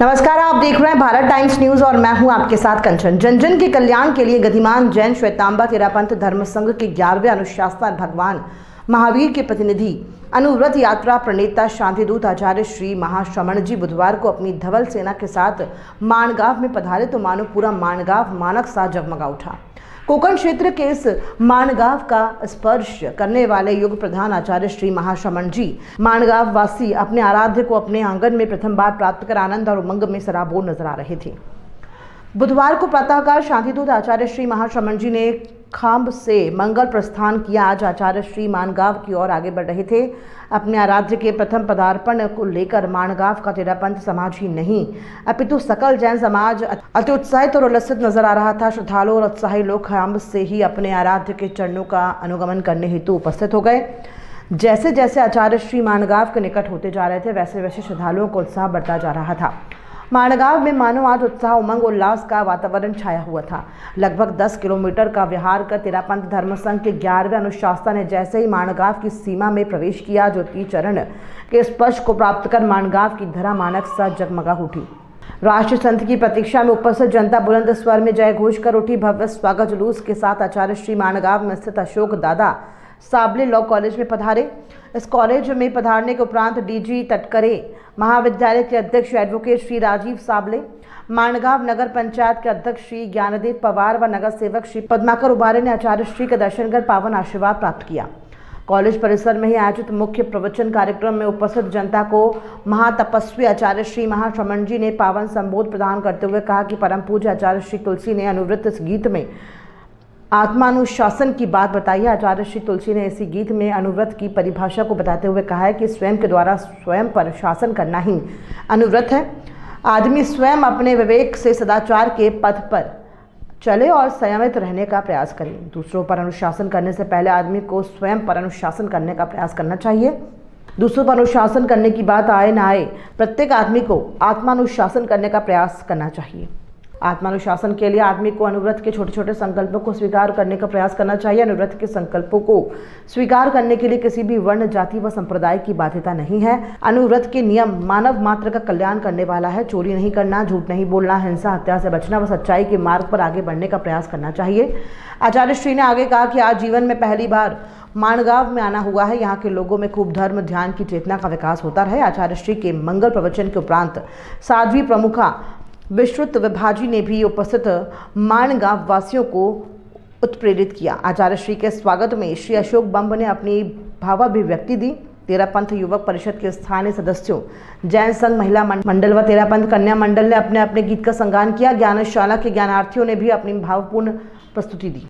नमस्कार, आप देख रहे हैं भारत टाइम्स न्यूज और मैं हूं आपके साथ कंचन। जन जन के कल्याण के लिए गतिमान जैन श्वेतांबर तेरापंथ धर्म संघ के 11वें अनुशासन भगवान महावीर के प्रतिनिधि अनुव्रत यात्रा प्रणेता शांतिदूत आचार्य श्री महाश्रमण जी बुधवार को अपनी धवल सेना के साथ माणगांव में पधारे तो मानो पूरा माणगांव मानक सा जगमगा उठा। कोकण क्षेत्र के इस माणगांव का स्पर्श करने वाले युग प्रधान आचार्य श्री महाश्रमण जी माणगांव वासी अपने आराध्य को अपने आंगन में प्रथम बार प्राप्त कर आनंद और उमंग में सराबोर नजर आ रहे थे। बुधवार को प्रातःकाल शांतिदूत आचार्य श्री महाश्रमण जी ने खांब से मंगल प्रस्थान किया। आज आचार्य श्री माणगांव की ओर आगे बढ़ रहे थे। अपने आराध्य के प्रथम पदार्पण को लेकर माणगांव का तेरापंथ समाज ही नहीं अपितु सकल जैन समाज अति उत्साहित और उल्लसित नजर आ रहा था। श्रद्धालु और उत्साही लोग खांब से ही अपने आराध्य के चरणों का अनुगमन करने हेतु उपस्थित हो गए। जैसे जैसे आचार्य श्री माणगांव के निकट होते जा रहे थे वैसे वैसे श्रद्धालुओं का उत्साह बढ़ता जा रहा था। माणगांव में मानो आज उत्साह उमंग उल्लास का वातावरण छाया हुआ था। लगभग 10 किलोमीटर का विहार कर तेरापंथ धर्म संघ के 11वें अनुशासन ने जैसे ही माणगांव की सीमा में प्रवेश किया, ज्योति चरण के स्पर्श को प्राप्त कर माणगांव की धरा मानक सा जगमगा उठी। राष्ट्र संत की प्रतीक्षा में उपस्थित जनता बुलंद स्वर में जय घोष कर उठी। भव्य स्वागत जुलूस के साथ आचार्य श्री माणगांव में स्थित अशोक दादा साबले लॉ कॉलेज में पधारे। इस कॉलेज में पधारने के उपरांत डीजी तटकरे महाविद्यालय के अध्यक्ष एडवोकेट श्री राजीव साबले, माणगांव नगर पंचायत के अध्यक्ष श्री ज्ञानदेव पवार व नगर सेवक श्री पद्माकर उबारे ने आचार्य श्री का दर्शन कर पावन आशीर्वाद प्राप्त किया। कॉलेज परिसर में ही आयोजित मुख्य प्रवचन कार्यक्रम में उपस्थित जनता को महातपस्वी आचार्य श्री महाश्रमण जी ने पावन संबोध प्रदान करते हुए कहा कि परम पूज्य आचार्य श्री तुलसी ने अनुवृत्त इस गीत में आत्मानुशासन की बात बताई है। आचार्य श्री तुलसी ने इसी गीत में अनुव्रत की परिभाषा को बताते हुए कहा है कि स्वयं के द्वारा स्वयं पर शासन करना ही अनुव्रत है। आदमी स्वयं अपने विवेक से सदाचार के पथ पर चले और संयमित रहने का प्रयास करे। दूसरों पर अनुशासन करने से पहले आदमी को स्वयं पर अनुशासन करने का प्रयास करना चाहिए। दूसरों पर अनुशासन करने की बात आए ना आए, प्रत्येक आदमी को आत्मानुशासन करने का प्रयास करना चाहिए। आत्मानुशासन के लिए आदमी को अनुव्रत के छोटे छोटे संकल्पों को स्वीकार करने का प्रयास करना चाहिए। अनुव्रत के संकल्पों को स्वीकार करने के लिए किसी भी वर्ण, जाति व संप्रदाय की बाध्यता नहीं है। अनुव्रत के नियम मानव मात्र का कल्याण करने वाला है। चोरी नहीं करना, झूठ नहीं बोलना, हिंसा हत्या से बचना व सच्चाई के मार्ग पर आगे बढ़ने का प्रयास करना चाहिए। आचार्य श्री ने आगे कहा कि आज जीवन में पहली बार माणगांव में आना हुआ है। यहाँ के लोगों में खूब धर्म ध्यान की चेतना का विकास होता रहे। आचार्य श्री के मंगल प्रवचन के उपरांत साध्वी प्रमुखा विश्रुत विभाजी ने भी उपस्थित माणगांव वासियों को उत्प्रेरित किया। आचार्य श्री के स्वागत में श्री अशोक बम्ब ने अपनी भावाभिव्यक्ति दी। तेरापंथ युवक परिषद के स्थानीय सदस्यों, जैन संघ महिला मंडल व तेरापंथ कन्या मंडल ने अपने अपने गीत का संगान किया। ज्ञानशाला के ज्ञानार्थियों ने भी अपनी भावपूर्ण प्रस्तुति दी।